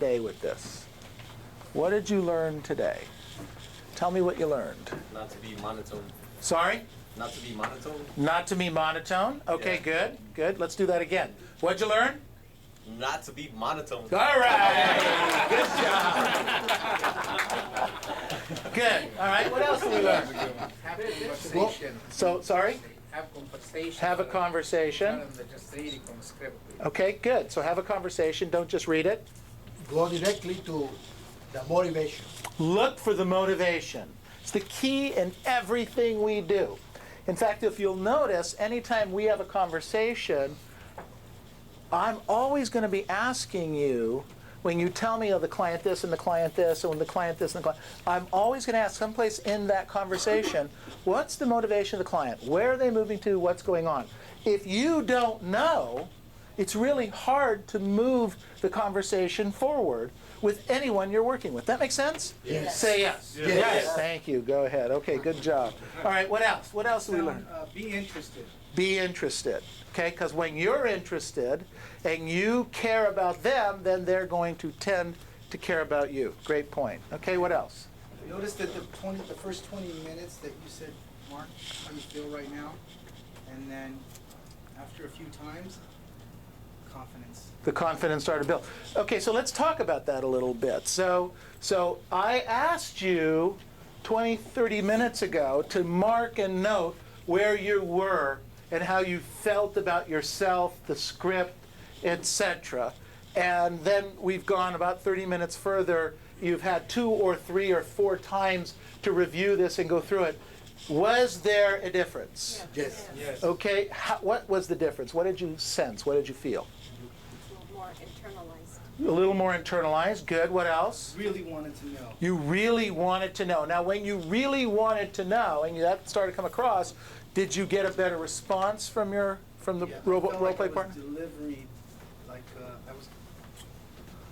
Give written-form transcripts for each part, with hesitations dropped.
today with this? What did you learn today? Tell me what you learned. Not to be monotone. Sorry? Not to be monotone. Not to be monotone. Okay, Yeah. good, good. Let's do that again. What'd you learn? Not to be monotone. All right. Good job. Good. All right. What else did we learn? Have conversation. So, sorry? Have conversation. Have a conversation. Rather than just reading from a script. Okay, good. So have a conversation. Don't just read it. Go directly to the motivation. Look for the motivation. It's the key in everything we do. In fact, if you'll notice, anytime we have a conversation, I'm always going to be asking you, when you tell me, oh, the client this and the client this, and the client this and the client, I'm always going to ask someplace in that conversation, what's the motivation of the client? Where are they moving to? What's going on? If you don't know, it's really hard to move the conversation forward with anyone you're working with. That make sense? Yes. Say yes. Yes. Yes. Thank you. Go ahead. Okay, good job. All right, what else? What else did we learn? Be interested. Be interested. Okay, because when you're interested and you care about them, then they're going to tend to care about you. Great point. Okay, what else? Notice that the first 20 minutes that you said, Mark, how you feel right now, and then after a few times, confidence. The confidence started to build. Okay, so let's talk about that a little bit. So I asked you 20, 30 minutes ago to mark and note where you were and how you felt about yourself, the script, etc. And then we've gone about 30 minutes further. You've had 2 or 3 or 4 times to review this and go through it. Was there a difference? Yes. Yes. Okay, what was the difference? What did you sense? What did you feel? It's more internalized. A little more internalized. Good. What else? Really wanted to know. You really wanted to know. Now, when you really wanted to know, and that started to come across, did you get a better response from the role play partner? Delivering, like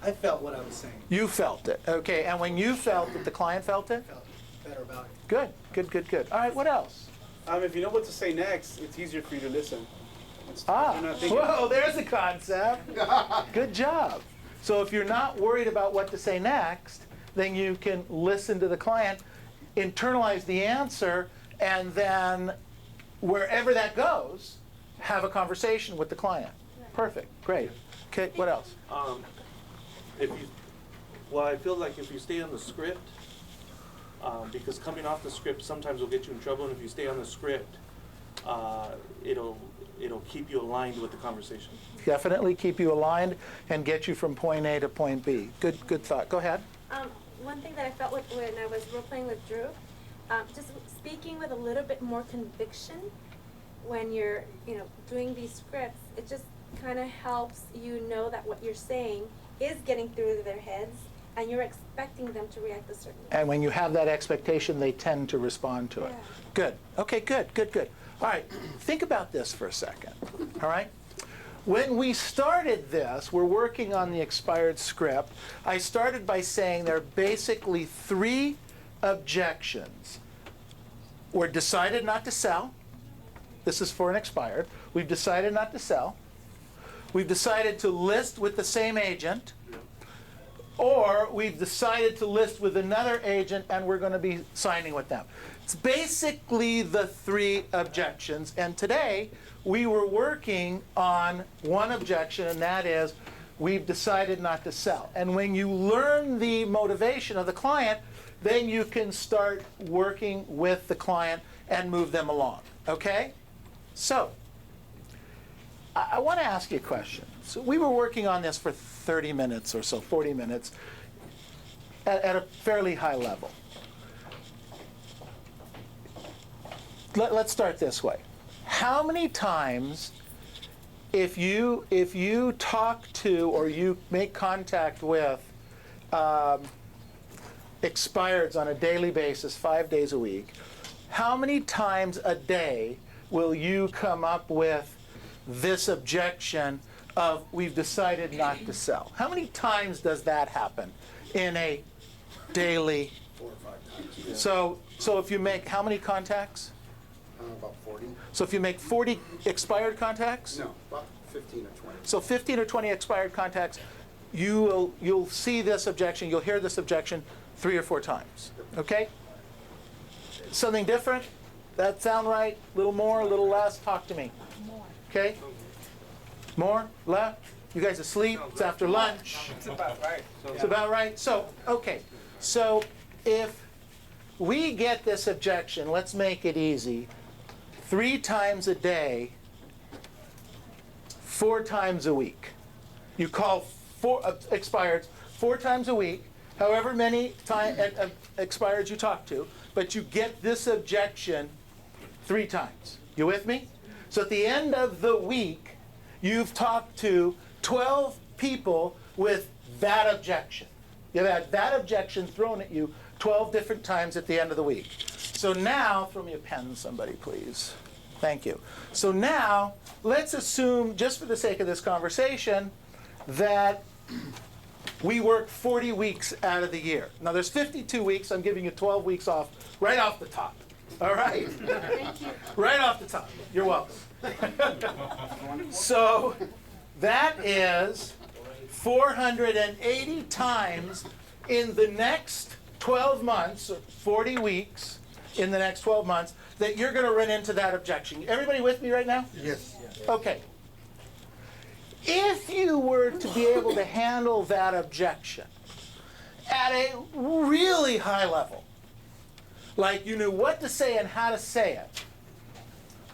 I felt what I was saying. You felt it. Okay. And when you felt it, the client felt it? Felt better about it. Good. Good, good, good. All right. What else? If you know what to say next, it's easier for you to listen. Ah, you're not thinking- whoa, there's a concept. Good job. So if you're not worried about what to say next, then you can listen to the client, internalize the answer, and then wherever that goes, have a conversation with the client. Perfect. Great. Okay, what else? I feel like if you stay on the script, because coming off the script sometimes will get you in trouble, and if you stay on the script, it'll keep you aligned with the conversation. Definitely keep you aligned and get you from point A to point B. Good thought. Go ahead. One thing that I felt when I was role playing with Drew, just speaking with a little bit more conviction when you're, doing these scripts, it just kind of helps you know that what you're saying is getting through their heads, and you're expecting them to react a certain way. And when you have that expectation, they tend to respond to it. Yeah. Good. Okay, good. All right, think about this for a second, all right? When we started this, we're working on the expired script. I started by saying there are basically 3 objections. We're decided not to sell. This is for an expired. We've decided not to sell. We've decided to list with the same agent. Or we've decided to list with another agent and we're going to be signing with them. It's basically the 3 objections. And today we were working on one objection, and that is we've decided not to sell. And when you learn the motivation of the client, then you can start working with the client and move them along. Okay? So I want to ask you a question. So we were working on this for 30 minutes or so, 40 minutes, at a fairly high level. Let's start this way. How many times, if you talk to or you make contact with expireds on a daily basis, 5 days a week, how many times a day will you come up with this objection of we've decided not to sell? How many times does that happen in a daily? 4 or 5 times. Yeah. So if you make how many contacts? About 40. So if you make 40 expired contacts? No, about 15 or 20. So 15 or 20 expired contacts, you'll see this objection, you'll hear this objection 3 or 4 times, okay? Something different? That sound right? A little more, a little less? Talk to me. Okay? More? Less? You guys asleep? It's after lunch. It's about right. It's about right? So, okay. So if we get this objection, let's make it easy, 3 times a day, 4 times a week. You call expireds 4 times a week, however many expireds you talk to, but you get this objection 3 times. You with me? So at the end of the week, you've talked to 12 people with that objection. You've had that objection thrown at you 12 different times at the end of the week. So now, throw me a pen, somebody, please. Thank you. So now, let's assume, just for the sake of this conversation, that we work 40 weeks out of the year. Now, there's 52 weeks. I'm giving you 12 weeks off right off the top. All right? Thank you. Right off the top. You're welcome. So that is 480 times in the next 12 months, or 40 weeks in the next 12 months, that you're going to run into that objection. Everybody with me right now? Yes. Okay. If you were to be able to handle that objection at a really high level, like you knew what to say and how to say it,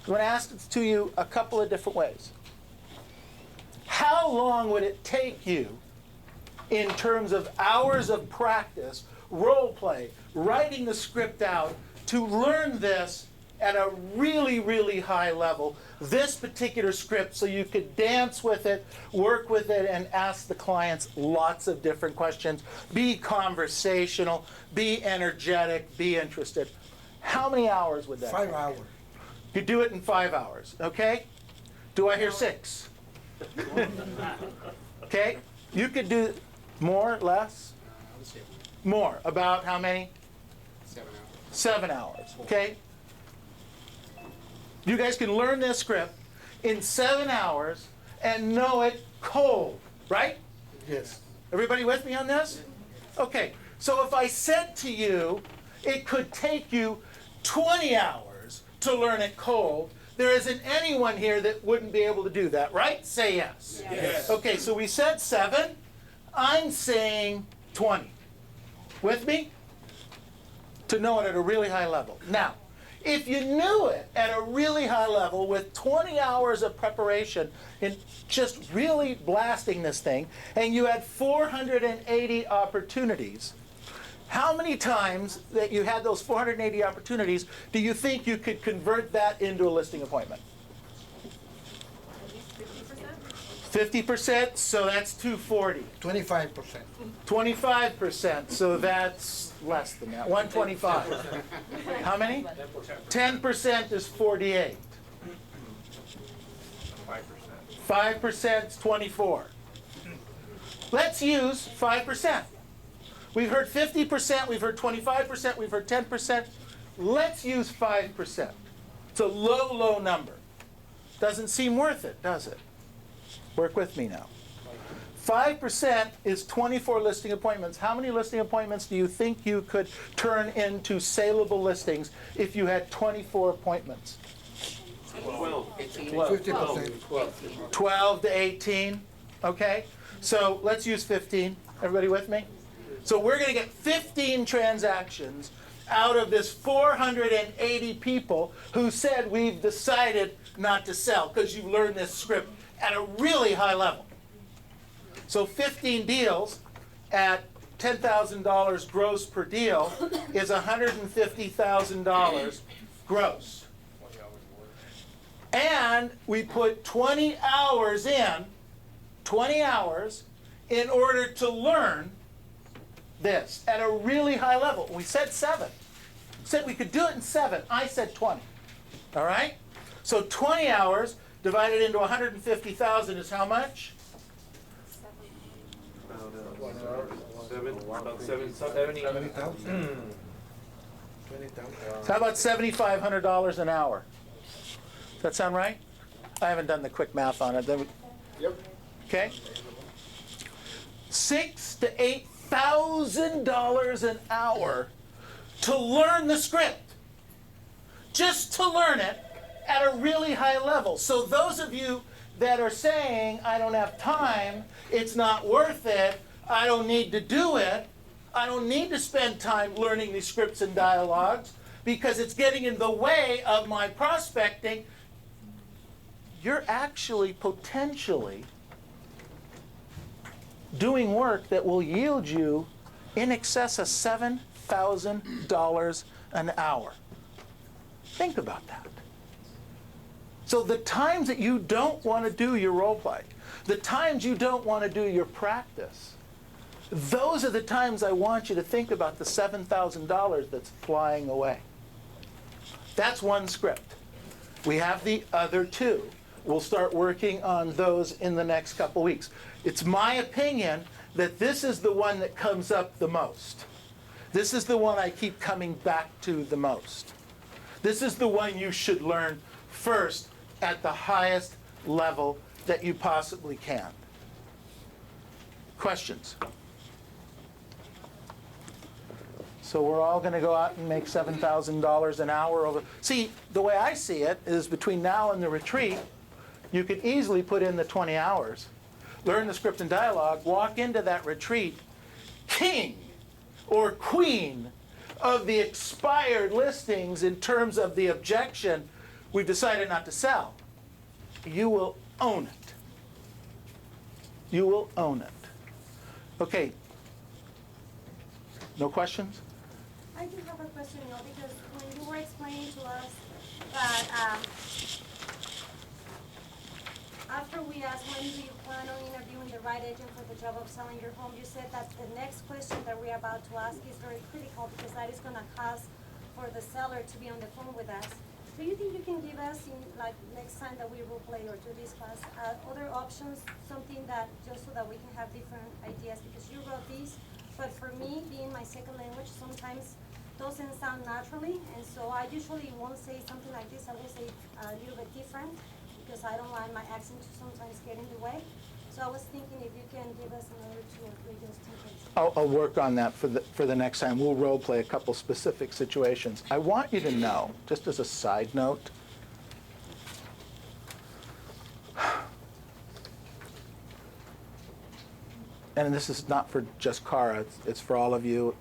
I'm going to ask it to you a couple of different ways. How long would it take you in terms of hours of practice, role play, writing the script out, to learn this at a really, really high level, this particular script, so you could dance with it, work with it, and ask the clients lots of different questions, be conversational, be energetic, be interested? How many hours would that 5 take? hours. You could do it in 5 hours, okay? Do I hear 6? Okay? You could do more, less? More. About how many? 7 hours. 7 hours, okay? You guys can learn this script in 7 hours and know it cold, right? Yes. Everybody with me on this? Okay, so if I said to you, it could take you 20 hours to learn it cold, there isn't anyone here that wouldn't be able to do that, right? Say yes. Yes. Okay, so we said 7. I'm saying 20. With me? To know it at a really high level. Now, if you knew it at a really high level with 20 hours of preparation in just really blasting this thing, and you had 480 opportunities, how many times that you had those 480 opportunities do you think you could convert that into a listing appointment? At least 50%? 50%, so that's 240. 25%. 25%, so that's less than that, 125. How many? 10% is 48. 5% is 24. Let's use 5%. We've heard 50%, we've heard 25%, we've heard 10%. Let's use 5%. It's a low, low number. Doesn't seem worth it, does it? Work with me now. 5% is 24 listing appointments. How many listing appointments do you think you could turn into saleable listings if you had 24 appointments? 50%. 12 to 18, okay? So let's use 15. Everybody with me? So we're going to get 15 transactions out of this 480 people who said we've decided not to sell because you've learned this script at a really high level. So 15 deals at $10,000 gross per deal is $150,000 gross. And we put 20 hours in, 20 hours, in order to learn this at a really high level. We said 7. Said we could do it in 7. I said 20. All right? So 20 hours divided into 150,000 is how much? So how about $7,500 an hour? Does that sound right? I haven't done the quick math on it. Yep. Okay? $6,000 to $8,000 an hour to learn the script. Just to learn it at a really high level. So those of you that are saying, I don't have time, it's not worth it, I don't need to do it, I don't need to spend time learning these scripts and dialogues because it's getting in the way of my prospecting, you're actually potentially doing work that will yield you in excess of $7,000 an hour. Think about that. So the times that you don't want to do your role play, the times you don't want to do your practice, those are the times I want you to think about the $7,000 that's flying away. That's one script. We have the other two. We'll start working on those in the next couple weeks. It's my opinion that this is the one that comes up the most. This is the one I keep coming back to the most. This is the one you should learn first at the highest level that you possibly can. Questions? So we're all going to go out and make $7,000 an hour over. See, the way I see it is between now and the retreat, you could easily put in the 20 hours, learn the script and dialogue, walk into that retreat king or queen of the expired listings in terms of the objection we've decided not to sell. You will own it. You will own it. Okay. No questions? I do have a question, because when you were explaining to us that after we asked when do you plan on interviewing the right agent for the job of selling your home, you said that the next question that we're about to ask is very critical because that is going to cause for the seller to be on the phone with us. Do you think you can give us, in like next time that we will play or do this class, other options, something that just so that we can have different ideas? Because you wrote these, but for me, being my second language, sometimes doesn't sound naturally, and so I usually won't say something like this. I will say a little bit different because I don't want my accent to sometimes get in the way. So I was thinking if you can give us another 2 or 3 just in case. I'll work on that for the next time. We'll role play a couple specific situations. I want you to know, just as a side note, and this is not for just Cara, it's for all of you,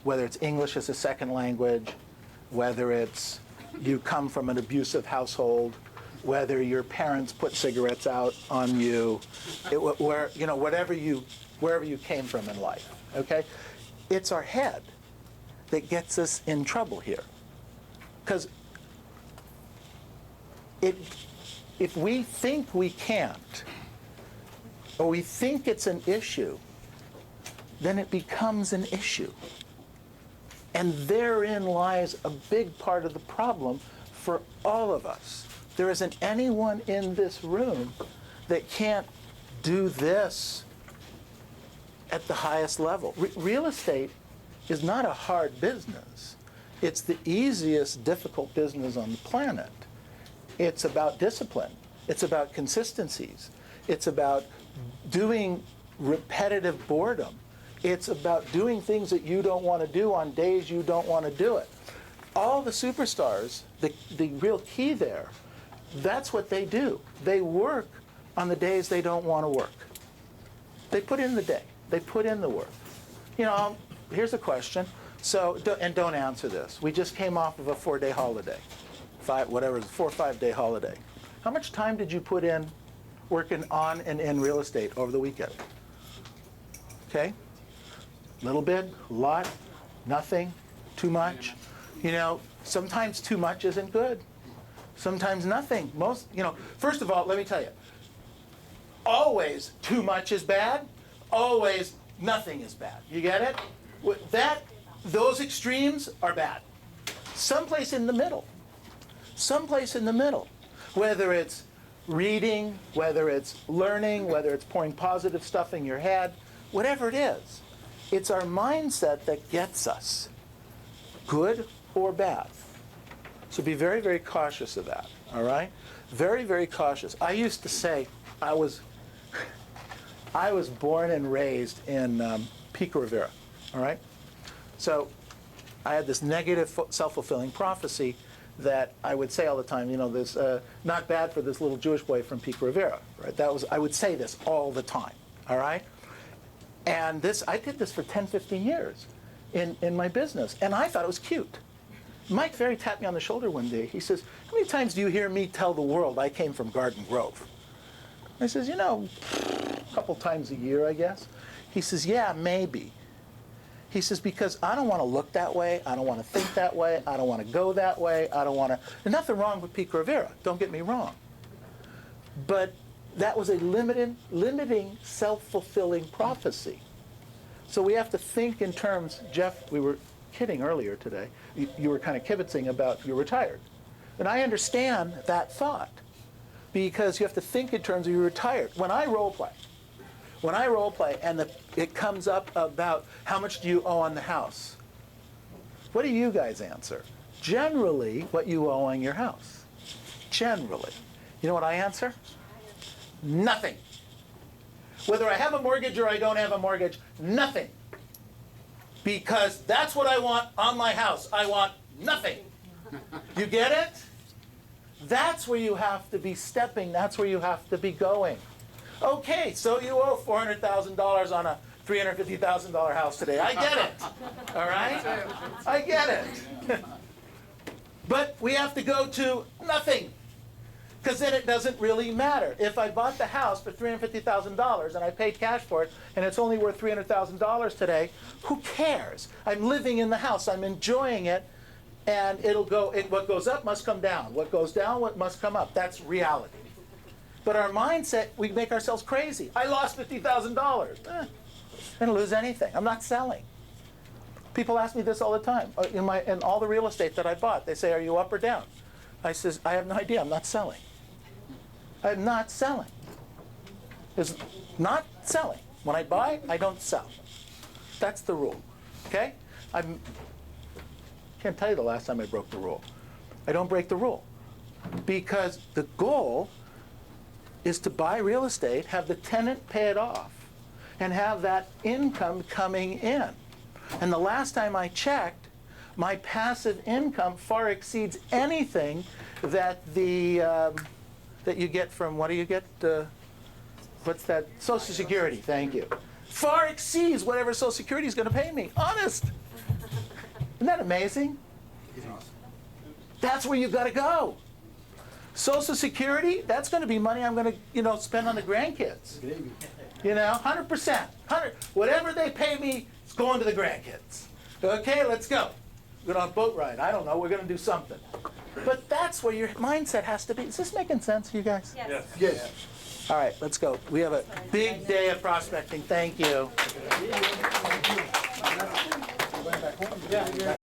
whether it's English as a second language, whether it's you come from an abusive household, whether your parents put cigarettes out on you, wherever you came from in life, okay? It's our head that gets us in trouble here. Because if we think we can't, or we think it's an issue, then it becomes an issue. And therein lies a big part of the problem for all of us. There isn't anyone in this room that can't do this at the highest level. Real estate is not a hard business. It's the easiest difficult business on the planet. It's about discipline. It's about consistencies. It's about doing repetitive boredom. It's about doing things that you don't want to do on days you don't want to do it. All the superstars, the real key there, that's what they do. They work on the days they don't want to work. They put in the day. They put in the work. Here's a question. So, and don't answer this. We just came off of a 4-day holiday. 4 or 5 day holiday. How much time did you put in working on and in real estate over the weekend? Okay? Little bit, a lot, nothing, too much. Sometimes too much isn't good. Sometimes nothing. First of all, let me tell you, always too much is bad. Always nothing is bad. You get it? Those extremes are bad. Someplace in the middle. Someplace in the middle. Whether it's reading, whether it's learning, whether it's pouring positive stuff in your head, whatever it is. It's our mindset that gets us, good or bad. So be very, very cautious of that, all right? Very, very cautious. I used to say, I was born and raised in Pico Rivera, all right? So I had this negative self-fulfilling prophecy that I would say all the time, you know, this, not bad for this little Jewish boy from Pico Rivera, right? I would say this all the time, all right? And I did this for 10, 15 years in my business, and I thought it was cute. Mike Ferry tapped me on the shoulder one day. He says, how many times do you hear me tell the world I came from Garden Grove? I says, you know, a couple times a year, I guess. He says, yeah, maybe. He says, because I don't want to look that way, I don't want to think that way, I don't want to go that way, I don't want to... There's nothing wrong with Pico Rivera, don't get me wrong. But that was a limiting self-fulfilling prophecy. So we have to think in terms, Jeff, we were kidding earlier today. You were kind of kibitzing about you're retired. And I understand that thought because you have to think in terms of you're retired. When I role play and it comes up about how much do you owe on the house, what do you guys answer? Generally, what you owe on your house. Generally. You know what I answer? Nothing. Whether I have a mortgage or I don't have a mortgage, nothing. Because that's what I want on my house. I want nothing. You get it? That's where you have to be stepping. That's where you have to be going. Okay, so you owe $400,000 on a $350,000 house today. I get it. All right? I get it. But we have to go to nothing. Because then it doesn't really matter. If I bought the house for $350,000 and I paid cash for it and it's only worth $300,000 today, who cares? I'm living in the house. I'm enjoying it. And it'll go, what goes up must come down. What goes down, what must come up. That's reality. But our mindset, we make ourselves crazy. I lost $50,000. I didn't lose anything. I'm not selling. People ask me this all the time. In all the real estate that I bought, they say, are you up or down? I says, I have no idea. I'm not selling. I'm not selling. It's not selling. When I buy, I don't sell. That's the rule. Okay? Can't tell you the last time I broke the rule. I don't break the rule. Because the goal is to buy real estate, have the tenant pay it off, and have that income coming in. And the last time I checked, my passive income far exceeds anything that that you get from, what do you get? What's that? Social Security, thank you. Far exceeds whatever Social Security is going to pay me. Honest. Isn't that amazing? That's where you've got to go. Social Security, that's going to be money I'm going to, spend on the grandkids. 100%. Whatever they pay me, it's going to the grandkids. Okay, let's go. We're going on a boat ride. I don't know. We're going to do something. But that's where your mindset has to be. Is this making sense to you guys? Yes. Yes. All right, let's go. We have a big day of prospecting. Thank you.